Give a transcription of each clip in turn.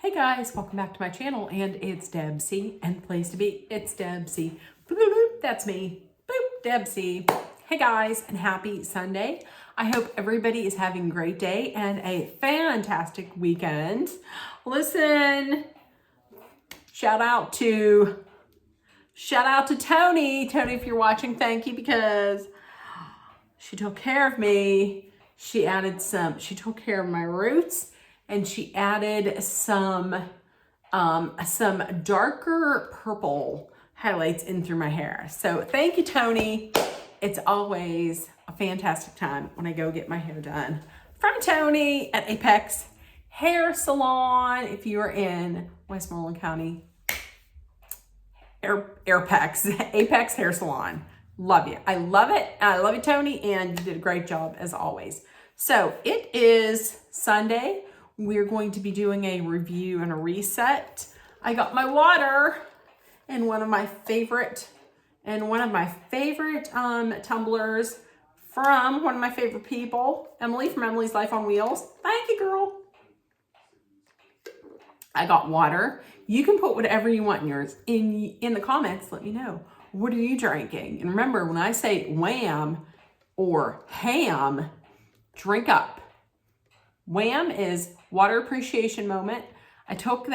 Hey guys, welcome back to my channel, and it's Debsy, and the place to be, it's Debsy. Boop, boop, boop, that's me. Boop, Debsy. Hey guys, and happy Sunday. I hope everybody is having a great day and a fantastic weekend. Listen, shout out to Tony. Tony, if you're watching, thank you, because she took care of me. She took care of my roots, and she added some darker purple highlights in through my hair. So thank you, Tony. It's always a fantastic time when I go get my hair done from Tony at Apex Hair Salon. If you are in Westmoreland County, Apex Hair Salon. Love you. I love it. I love you, Tony, and you did a great job as always. So it is Sunday. We're going to be doing a review and a reset. I got my water and one of my favorite tumblers from one of my favorite people, Emily from Emily's Life on Wheels. Thank you, girl. I got water. You can put whatever you want in yours. In the comments, let me know. What are you drinking? And remember, when I say wham or ham, drink up. Wham is Water Appreciation Moment. I borrowed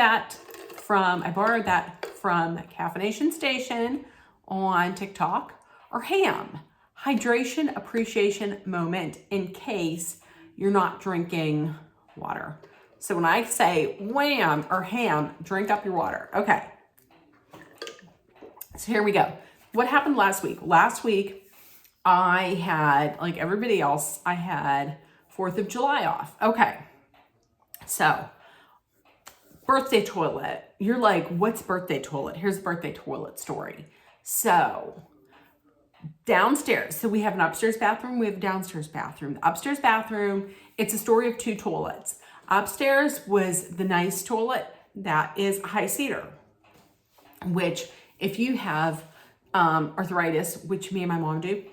that from Caffeination Station on TikTok. Or ham, Hydration Appreciation Moment, in case you're not drinking water. So when I say wham or ham, drink up your water. Okay. So here we go. What happened last week? Last week, I had, like everybody else, I had 4th of July off. Okay. So, birthday toilet. You're like, what's birthday toilet? Here's the birthday toilet story. So, downstairs. So we have an upstairs bathroom. We have a downstairs bathroom. The upstairs bathroom, it's a story of 2 toilets. Upstairs was the nice toilet that is a high cedar, which if you have arthritis, which me and my mom do,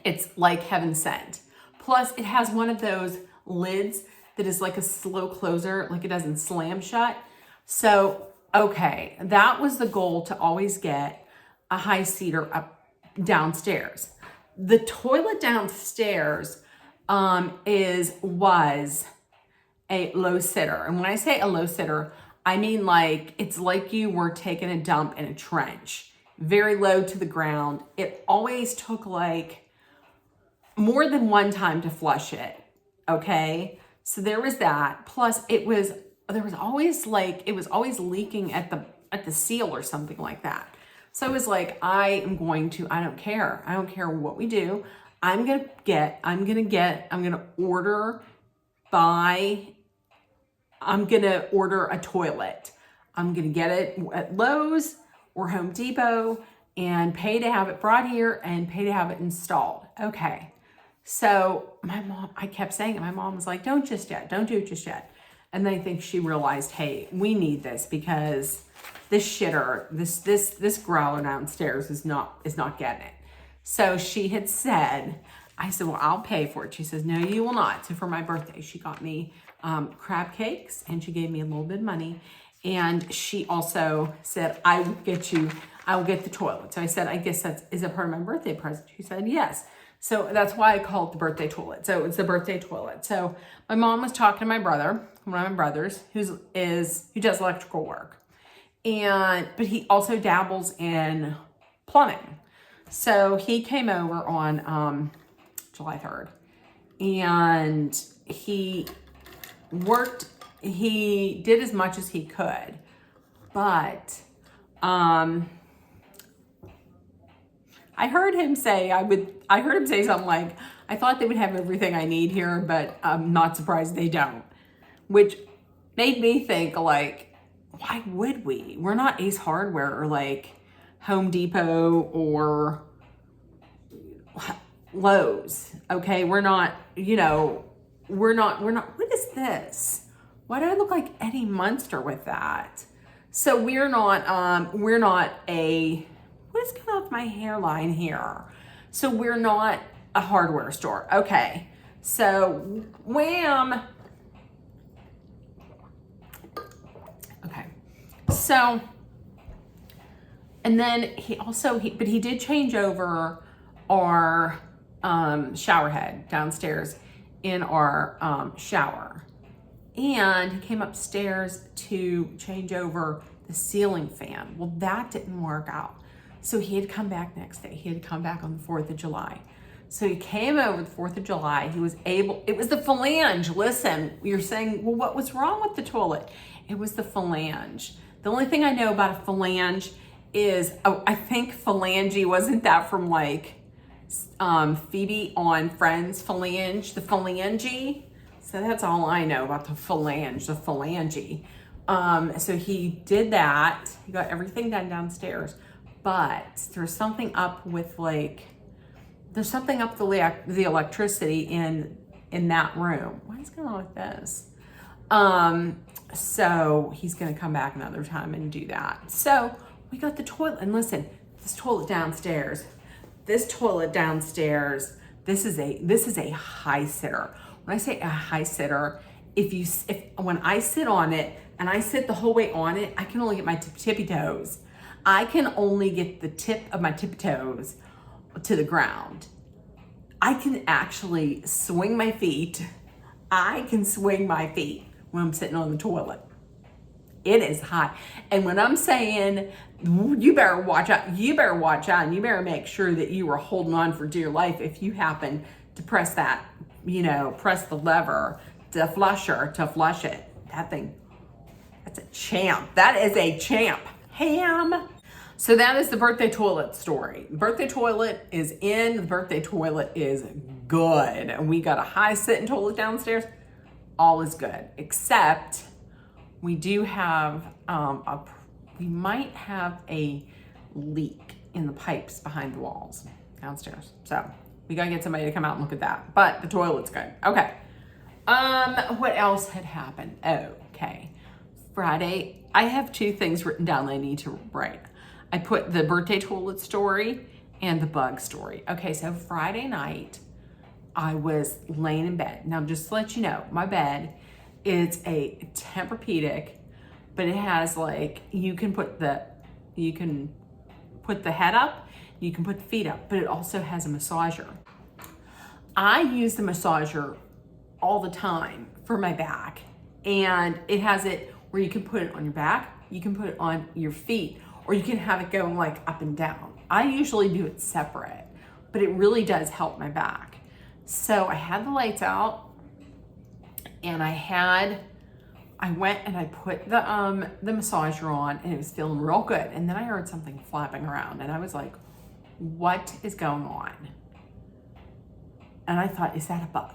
it's like heaven sent. Plus it has one of those lids that is like a slow closer, like it doesn't slam shut. So, okay, that was the goal, to always get a high cedar up downstairs. The toilet downstairs was a low sitter. And when I say a low sitter, I mean like it's like you were taking a dump in a trench, very low to the ground. It always took like more than one time to flush it. Okay. So there was that. Plus it was always leaking at the seal or something like that. So it was like, I don't care. I don't care what we do. I'm going to order a toilet. I'm going to get it at Lowe's or Home Depot and pay to have it brought here and pay to have it installed. Okay. So I kept saying it. My mom was like, don't do it just yet. And then I think she realized, hey, we need this because this growler downstairs is not getting it. So she had said, I said, well, I'll pay for it. She says, no, you will not. So for my birthday, she got me crab cakes, and she gave me a little bit of money. And she also said, I will get the toilet. So I said, I guess is it part of my birthday present? She said, yes. So that's why I call it the birthday toilet. So it's the birthday toilet. So my mom was talking to my brother, one of my brothers, who does electrical work. But he also dabbles in plumbing. So he came over on July 3rd, and he did as much as he could, but I heard him say something like, I thought they would have everything I need here, but I'm not surprised they don't, which made me think, like, why would we? We're not Ace Hardware or like Home Depot or Lowe's. Okay. We're not, what is this? Why do I look like Eddie Munster with that? So we're not what is going off my hairline here? So we're not a hardware store. Okay. So wham So, and then but he did change over our shower head downstairs in our shower. And he came upstairs to change over the ceiling fan. Well, that didn't work out. So he had come back next day. He had come back on the 4th of July. So he came over the 4th of July. It was the phalange. Listen, you're saying, well, what was wrong with the toilet? It was the phalange. The only thing I know about a phalange is, I think phalange, wasn't that from like Phoebe on Friends, phalange, the phalange? So that's all I know about the phalange. So he did that. He got everything done downstairs. But there's something up with the electricity in that room. What is going on with this? So he's going to come back another time and do that. So we got the toilet. And listen, this toilet downstairs, this is a high sitter. When I say a high sitter, when I sit on it and I sit the whole way on it, I can only get my tippy toes. I can only get the tip of my tippy toes to the ground. I can actually swing my feet. I can swing my feet when I'm sitting on the toilet. It is high. And when I'm saying, you better watch out, and you better make sure that you are holding on for dear life if you happen to press that, press the lever to flush it. That thing, that's a champ. That is a champ. Ham. So that is the birthday toilet story. The birthday toilet is in. The birthday toilet is good. And we got a high sitting toilet downstairs. All is good, except we do have we might have a leak in the pipes behind the walls downstairs. So we gotta get somebody to come out and look at that. But the toilet's good. Okay. What else had happened? Okay. Friday, I have 2 things written down that I need to write. I put the birthday toilet story and the bug story. Okay, so Friday night, I was laying in bed. Now, just to let you know, my bed is a Tempur-Pedic, but it has you can put the head up, you can put the feet up, but it also has a massager. I use the massager all the time for my back, and it has it where you can put it on your back, you can put it on your feet, or you can have it going up and down. I usually do it separate, but it really does help my back. So I had the lights out, and I went and I put the massager on, and it was feeling real good. And then I heard something flapping around, and I was like, what is going on? And I thought, is that a bug?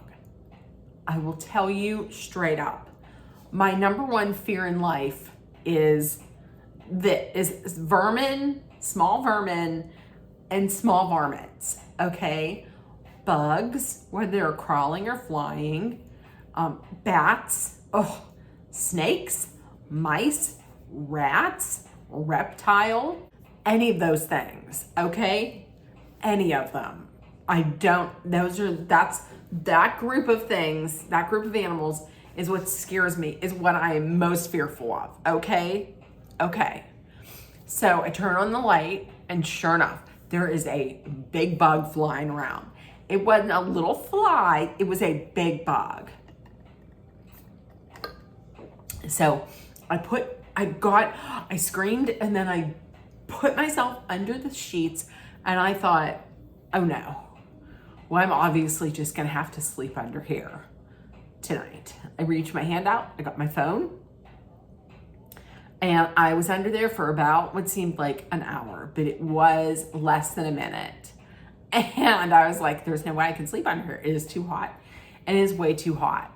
I will tell you straight up, my number one fear in life is vermin, small vermin, and small varmints, okay? Bugs, whether they're crawling or flying, bats, snakes, mice, rats, reptile, any of those things, okay? Any of them. That group of things, that group of animals is what scares me, is what I am most fearful of, okay? Okay. So I turn on the light, and sure enough, there is a big bug flying around. It wasn't a little fly, it was a big bug. So I screamed, and then I put myself under the sheets, and I thought, oh no, well, I'm obviously just gonna have to sleep under here tonight. I reached my hand out, I got my phone, and I was under there for about what seemed like an hour, but it was less than a minute. And I was like, there's no way I can sleep under here. It is too hot, and it is way too hot.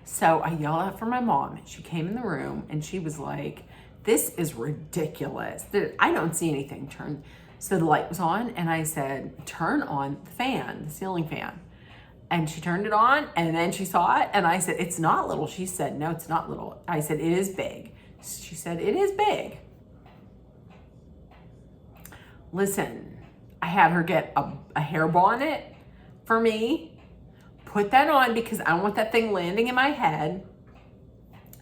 So I yelled out for my mom. She came in the room, and she was like, this is ridiculous. I don't see anything. So the light was on, and I said, turn on the fan, the ceiling fan. And she turned it on, and then she saw it, and I said, it's not little. She said, no, it's not little. I said, it is big. She said, it is big. Listen, I had her get a hair bonnet for me, put that on because I don't want that thing landing in my head.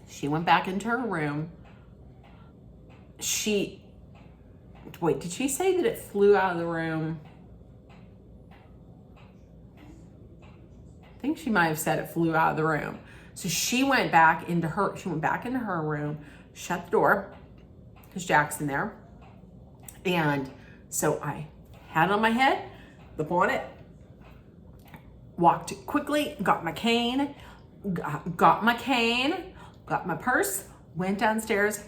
She went back into her room. wait, did she say that it flew out of the room? I think she might have said it flew out of the room. So she went back into her room, shut the door, because Jack's in there. And so I had it on my head, the bonnet, walked quickly, got my cane, got my purse, went downstairs,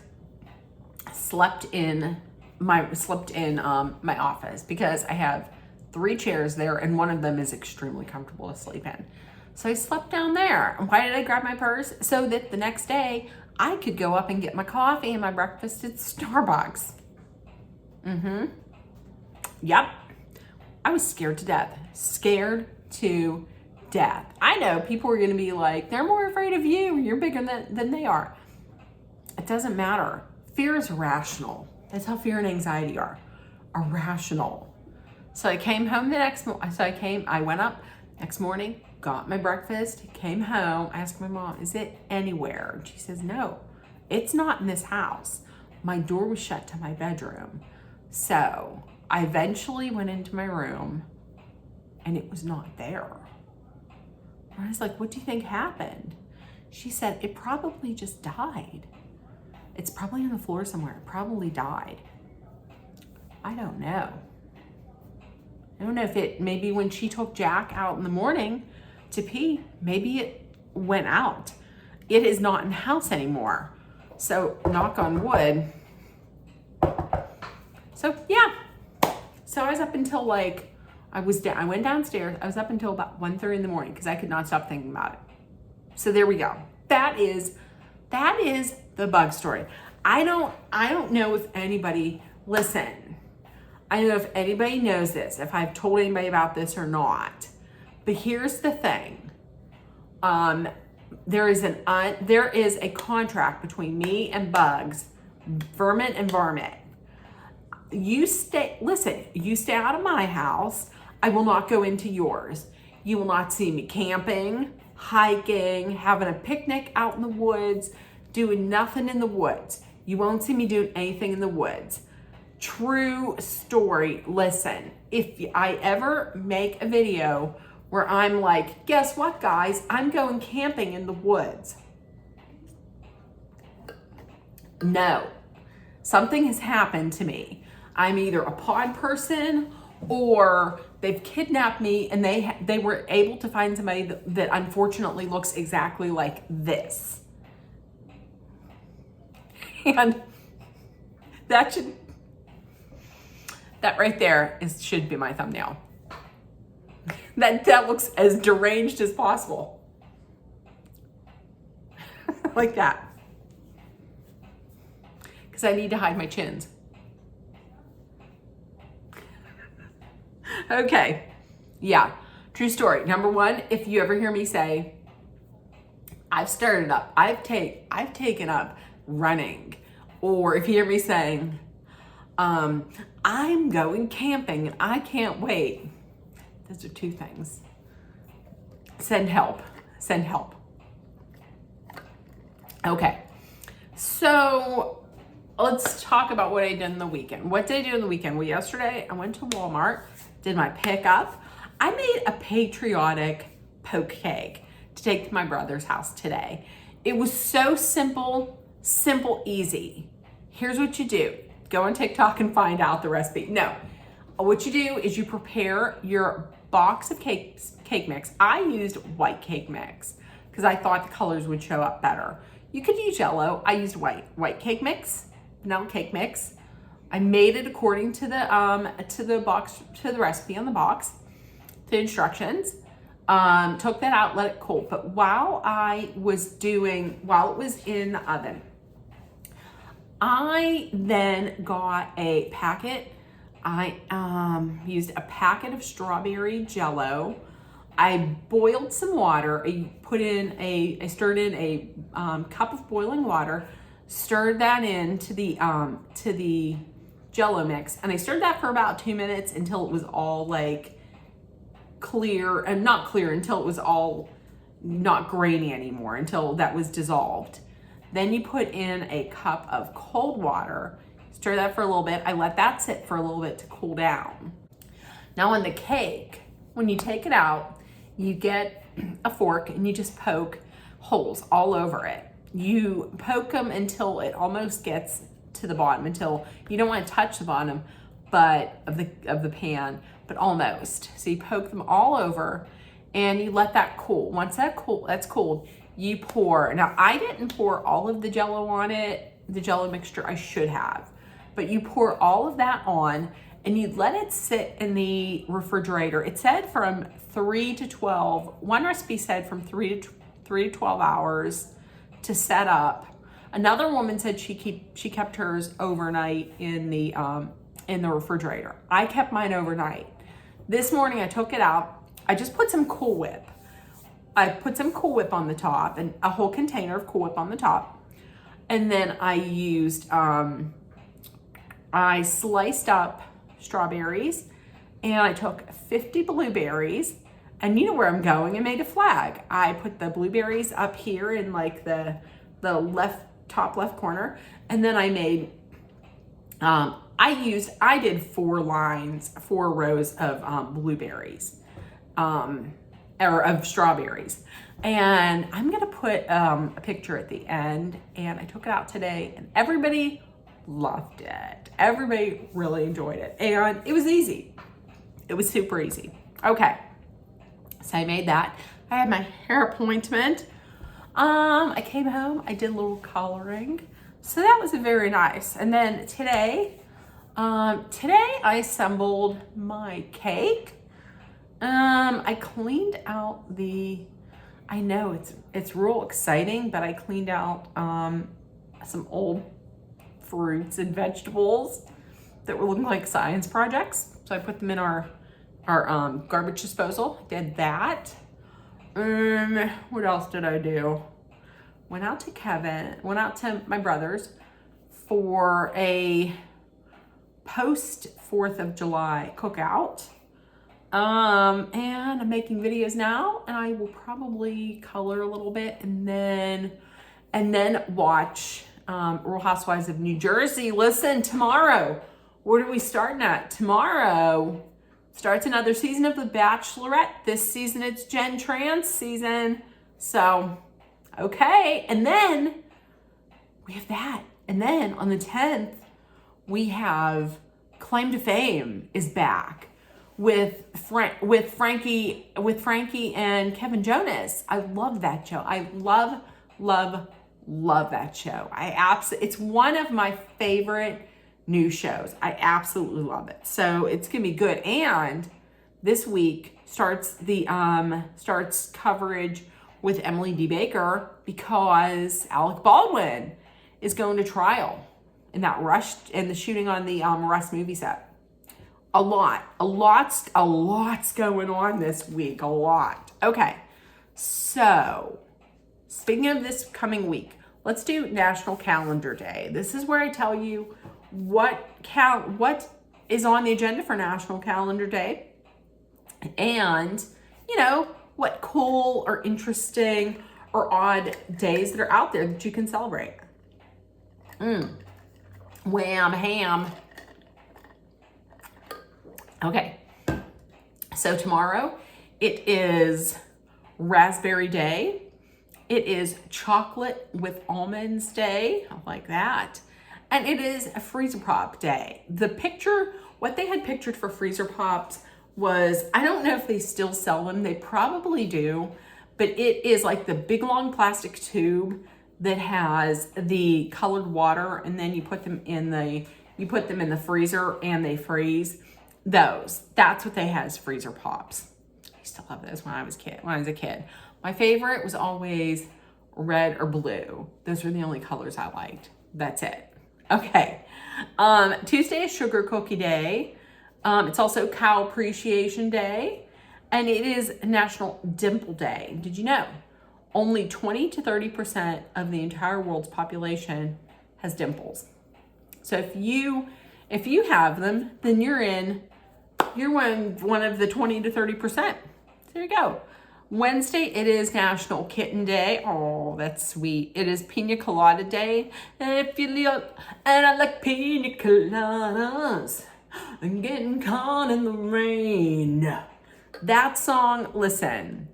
slept in my office because I have 3 chairs there and one of them is extremely comfortable to sleep in. So I slept down there. And why did I grab my purse? So that the next day I could go up and get my coffee and my breakfast at Starbucks. Yep. I was scared to death. Scared to death. I know people are going to be like, they're more afraid of you. You're bigger than they are. It doesn't matter. Fear is irrational. That's how fear and anxiety are. Irrational. So I came home I went up next morning, got my breakfast, came home, asked my mom, is it anywhere? And she says, no, it's not in this house. My door was shut to my bedroom. So I eventually went into my room and it was not there. I was like, what do you think happened? She said, it probably just died. It's probably on the floor somewhere. It probably died. I don't know. I don't know if maybe when she took Jack out in the morning to pee, maybe it went out. It is not in the house anymore. So knock on wood. So yeah. So I was up until I went downstairs. I was up until about 1:30 in the morning because I could not stop thinking about it. So there we go. That is the bug story. I don't know if anybody, listen, I don't know if anybody knows this, if I've told anybody about this or not. But here's the thing. There is a contract between me and bugs, vermin and varmint. You stay out of my house. I will not go into yours. You will not see me camping, hiking, having a picnic out in the woods, doing nothing in the woods. You won't see me doing anything in the woods. True story. Listen, if I ever make a video where I'm like, guess what, guys? I'm going camping in the woods. No, something has happened to me. I'm either a pod person or they've kidnapped me and they were able to find somebody that unfortunately looks exactly like this. And that right there should be my thumbnail. That looks as deranged as possible. Like that. Because I need to hide my chins. Okay. Yeah. True story. Number 1, if you ever hear me say, I've taken up running. Or if you hear me saying, I'm going camping and I can't wait. Those are 2 things. Send help. Send help. Okay. So let's talk about what I did in the weekend. What did I do in the weekend? Well, yesterday I went to Walmart, did my pickup. I made a patriotic poke cake to take to my brother's house today. It was so simple, easy. Here's what you do. Go on TikTok and find out the recipe. No, what you do is you prepare your box of cake mix. I used white cake mix because I thought the colors would show up better. You could use yellow. I used white cake mix, vanilla cake mix. I made it according to the recipe on the box, the instructions. Took that out, let it cool. But while it was in the oven, I then got a packet. I used a packet of strawberry Jell-O. I boiled some water. I stirred in a cup of boiling water, stirred that into the Jell-O mix, and I stirred that for about 2 minutes until it was all like clear, and not clear, until it was all not grainy anymore, until that was dissolved. Then you put in a cup of cold water, Stir that for a little bit. I let that sit for a little bit to cool down. Now on the cake, when you take it out, you get a fork and you just poke holes all over it. You poke them until it almost gets to the bottom, until you don't want to touch the bottom but of the pan, but almost. So you poke them all over and you let that cool. Once that's cooled, you pour. Now I didn't pour all of the Jell-O on it, the Jell-O mixture. I should have, but you pour all of that on and you let it sit in the refrigerator. It said from 3 to 12. One recipe said from 3 to 12 hours to set up. Another woman said she kept hers overnight in the refrigerator. I kept mine overnight. This morning I took it out. I just put some Cool Whip. I put some Cool Whip on the top, and a whole container of Cool Whip on the top. And then I used, I sliced up strawberries, and I took 50 blueberries, and you know where I'm going, I made a flag. I put the blueberries up here in like the top left corner, and then I made, I did 4 rows of blueberries, or of strawberries. And I'm gonna put a picture at the end, and I took it out today and everybody loved it. Everybody really enjoyed it. And it was easy. It was super easy. Okay, so I made that. I had my hair appointment. I came home, I did a little coloring. So that was very nice. And then today I assembled my cake. I cleaned out I know it's real exciting, but I cleaned out some old fruits and vegetables that were looking like science projects. So I put them in our garbage disposal. Did that. What else did I do? Went out to my brother's for a post 4th of July cookout. And I'm making videos now, and I will probably color a little bit and then watch Real Housewives of New Jersey. Listen, tomorrow, what are we starting at? Tomorrow starts another season of The Bachelorette. This season it's Jen Trans season. So, okay. And then we have that. And then on the 10th, we have Claim to Fame is back with Frankie and Kevin Jonas. I love that show. I love that show. It's one of my favorite new shows. I absolutely love it. So it's gonna be good. And this week starts coverage with Emily D. Baker because Alec Baldwin is going to trial in the shooting on the Rush movie set. A lot's going on this week. A lot. Okay, so speaking of this coming week, let's do National Calendar Day. This is where I tell you what is on the agenda for National Calendar Day, and what cool or interesting or odd days that are out there that you can celebrate. Wham ham. Okay, so tomorrow it is Raspberry Day. It is Chocolate with Almonds Day. I like that. And it is a Freezer Pop Day. What they had pictured for Freezer Pops was, I don't know if they still sell them. They probably do, but it is like the big long plastic tube that has the colored water, and then you put them in the freezer and they freeze. That's what they had as Freezer Pops. I used to love those when I was a kid. My favorite was always red or blue. Those were the only colors I liked. That's it. Okay. Tuesday is Sugar Cookie Day. It's also Cow Appreciation Day, and it is National Dimple Day. Did you know? Only 20 to 30% of the entire world's population has dimples. So if you have them, then you're one of the 20 to 30%. So there you go. Wednesday, it is National Kitten Day. Oh, that's sweet. It is Pina Colada Day. And if you look, and I like pina coladas and getting caught in the rain. That song, listen,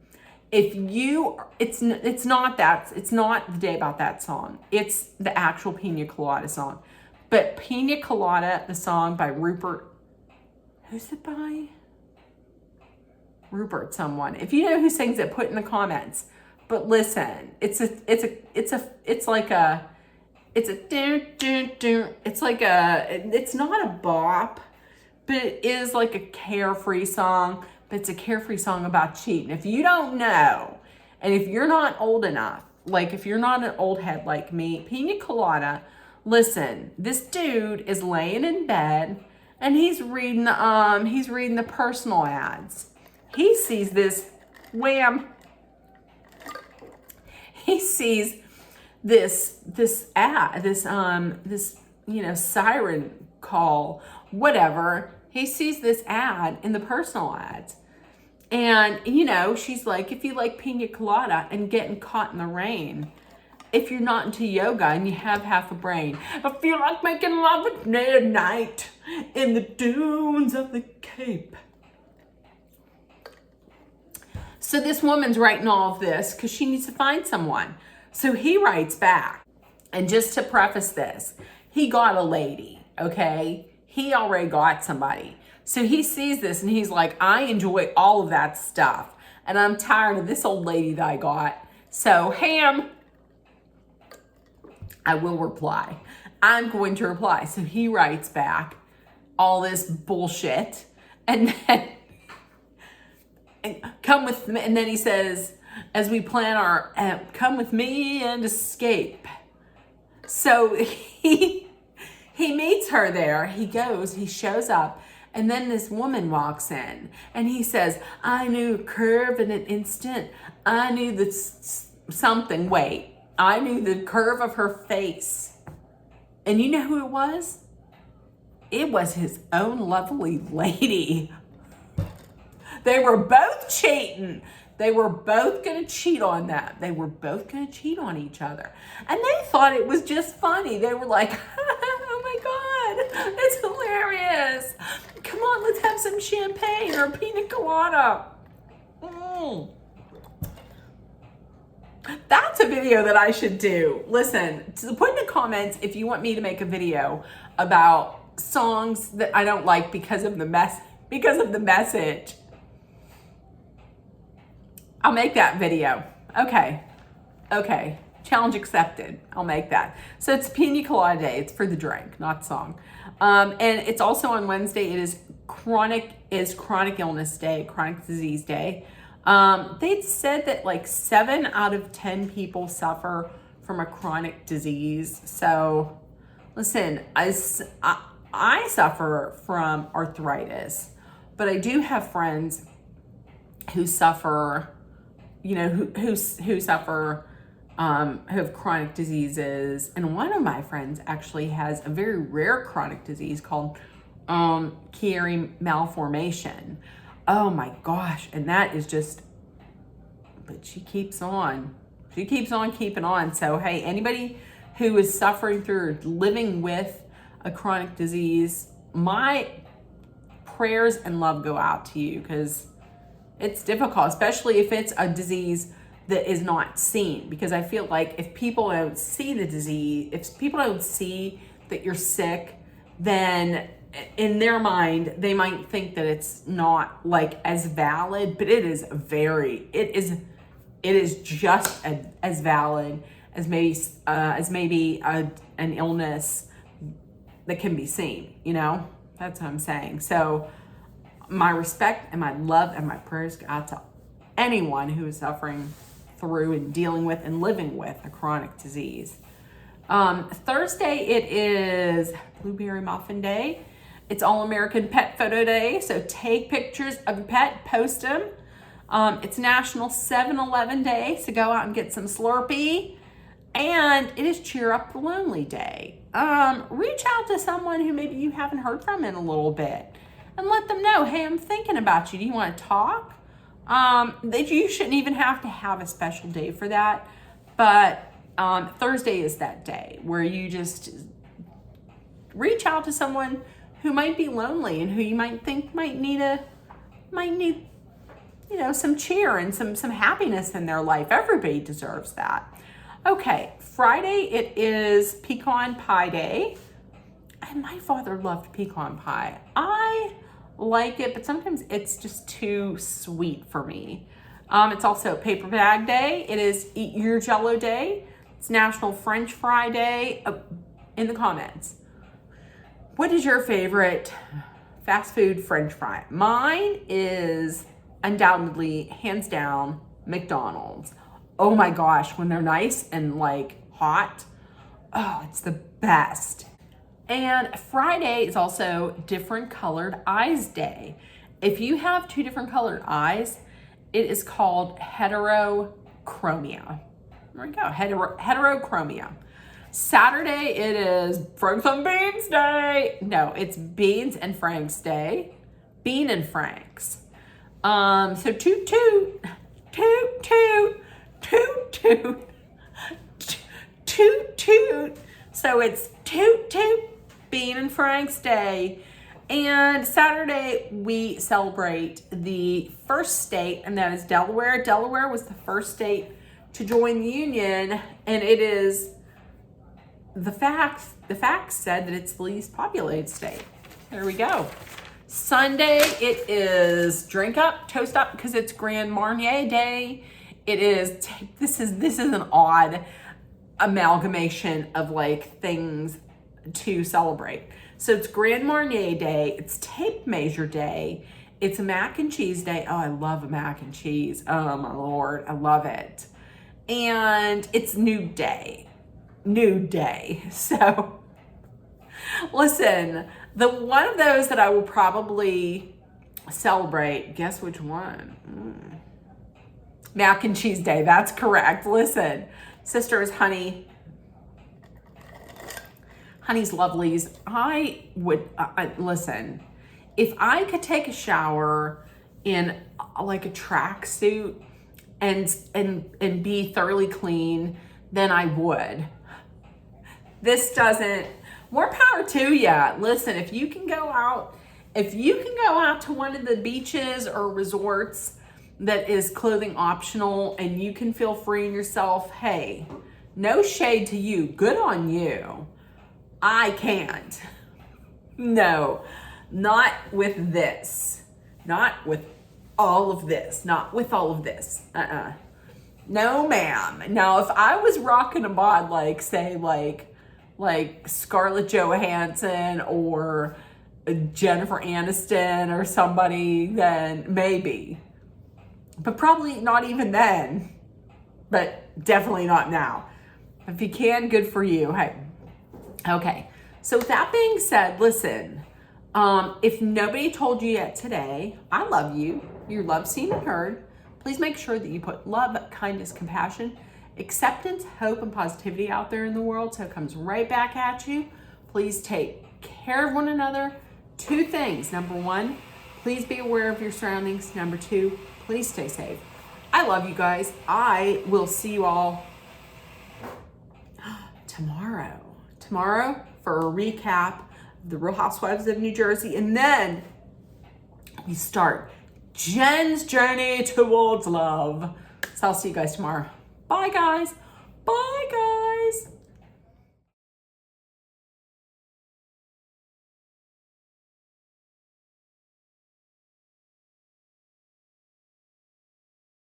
if you, it's not the day about that song. It's the actual Pina Colada song. But Pina Colada, the song by Rupert, who's it by? Rupert someone. If you know who sings it, put in the comments. But listen, it's like a it's not a bop, but it is like a carefree song, but it's a carefree song about cheating. If you don't know, and if you're not old enough, like if you're not an old head like me, Pina Colada, listen, this dude is laying in bed and he's reading the personal ads. He sees this he sees this ad, this siren call, whatever. He sees this ad in the personal ads. And she's like, if you like pina colada and getting caught in the rain, if you're not into yoga and you have half a brain, I feel like making love at night in the dunes of the Cape. So this woman's writing all of this because she needs to find someone. So he writes back. And just to preface this, he got a lady, okay? He already got somebody. So he sees this and he's like, I enjoy all of that stuff. And I'm tired of this old lady that I got. So Ham, I will reply. I'm going to reply. So he writes back all this bullshit. And then come with me, and then he says, as we plan our come with me and escape. So he meets her there. He goes, he shows up, and then this woman walks in, and he says, I knew a curve in an instant. I knew the something. Wait, I knew the curve of her face. And you know who it was? It was his own lovely lady. They were both cheating. They were both going to cheat on them. They were both going to cheat on each other. And they thought it was just funny. They were like, oh my God, it's hilarious. Come on, let's have some champagne or a pina colada. That's a video that I should do. Listen, put in the comments if you want me to make a video about songs that I don't like because of the message. I'll make that video. Okay. Challenge accepted. I'll make that. So it's Pina Colada Day. It's for the drink, not song. And it's also on Wednesday. It is chronic illness day, chronic disease day. They'd said that like 7 out of 10 people suffer from a chronic disease. So listen, I suffer from arthritis, but I do have friends who suffer, who suffer, who have chronic diseases. And one of my friends actually has a very rare chronic disease called Chiari malformation. Oh my gosh. And that is just, but she keeps on keeping on. So, hey, anybody who is suffering through or living with a chronic disease, my prayers and love go out to you, because it's difficult, especially if it's a disease that is not seen. Because I feel like if people don't see the disease, if people don't see that you're sick, then in their mind, they might think that it's not like as valid, but it is just as valid as maybe an illness that can be seen, That's what I'm saying. So my respect and my love and my prayers go out to anyone who is suffering through and dealing with and living with a chronic disease. Thursday, it is Blueberry Muffin Day. It's All-American Pet Photo Day. So take pictures of your pet, post them. It's National 7-Eleven Day, so go out and get some Slurpee. And it is Cheer Up the Lonely Day. Reach out to someone who maybe you haven't heard from in a little bit and let them know, hey, I'm thinking about you. Do you want to talk? That you shouldn't even have to have a special day for that. But Thursday is that day where you just reach out to someone who might be lonely and who you might think might need some cheer and some happiness in their life. Everybody deserves that. Okay, Friday, it is pecan pie day. And my father loved pecan pie. I like it, but sometimes it's just too sweet for me. It's also paper bag day. It is eat your Jell-O day. It's National French Fry Day. In the comments, what is your favorite fast food French fry? Mine is undoubtedly, hands down, McDonald's. Oh my gosh, when they're nice and like hot, oh, it's the best. And Friday is also different colored eyes day. If you have two different colored eyes, it is called heterochromia. There we go, heterochromia. Saturday, it is Franks and Beans Day. No, it's Beans and Franks Day. Bean and Franks. So toot toot, toot toot, toot toot, toot toot. So it's toot toot, Bean and Franks Day. And Saturday, we celebrate the first state, and that is Delaware. Delaware was the first state to join the Union, and it is, the facts said that it's the least populated state. There we go. Sunday, it is drink up, toast up, because it's Grand Marnier Day. It is, this is an odd amalgamation of like things to celebrate. So it's Grand Marnier Day, it's Tape Measure Day, it's Mac and Cheese Day. Oh, I love a mac and cheese. Oh my Lord, I love it. And it's Nude Day. Nude Day. So listen, the one of those that I will probably celebrate, guess which one? Mac and Cheese Day, that's correct. Listen, sisters, Honey's Lovelies, I would, listen, if I could take a shower in like a tracksuit and be thoroughly clean, then I would. This doesn't, more power to ya. Listen, if you can go out to one of the beaches or resorts that is clothing optional and you can feel free in yourself, hey, no shade to you, good on you. I can't. No, not with this. Not with all of this. Not with all of this. No, ma'am. Now, if I was rocking a bod like, say, like Scarlett Johansson or Jennifer Aniston or somebody, then maybe. But probably not even then. But definitely not now. If you can, good for you. Hey. Okay, so with that being said, listen, if nobody told you yet today, I love you, you're loved, seen, and heard. Please make sure that you put love, kindness, compassion, acceptance, hope, and positivity out there in the world so it comes right back at you. Please take care of one another. 2 things. Number 1, please be aware of your surroundings. Number 2, please stay safe. I love you guys. I will see you all tomorrow for a recap of the Real Housewives of New Jersey. And then we start Jen's journey towards love. So I'll see you guys tomorrow. Bye, guys. Bye, guys.